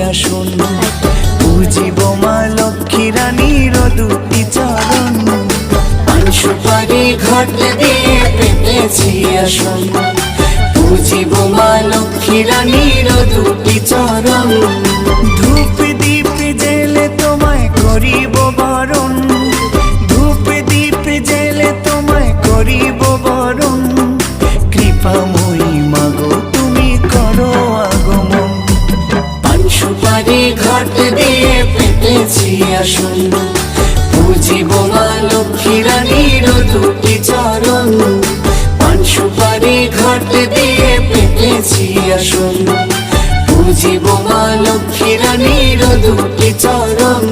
আসুন বুঝিব মা লক্ষ্মী রানীর দুটি চরণ, পান সুপারি ঘট দিয়ে পেতেছি আসুন বুঝিব মা লক্ষ্মী রানীর দুটি চরণ। ধূপ দীপ জেলে তোমায় করিব বরণ, ধূপ দীপ জেলে তোমায় করিব বরণ, কৃপাময়ী মাগো তুমি করো আগমন। পান সুপারি ঘট দিয়ে পেতেছি আসুন বুঝিব মা লক্ষ্মী রানীর দুটি চরণ, পান সুপারি ঘট দিয়ে পেতেছি আসুন বুঝিব মা লক্ষ্মী রানীর দুটি চরণ।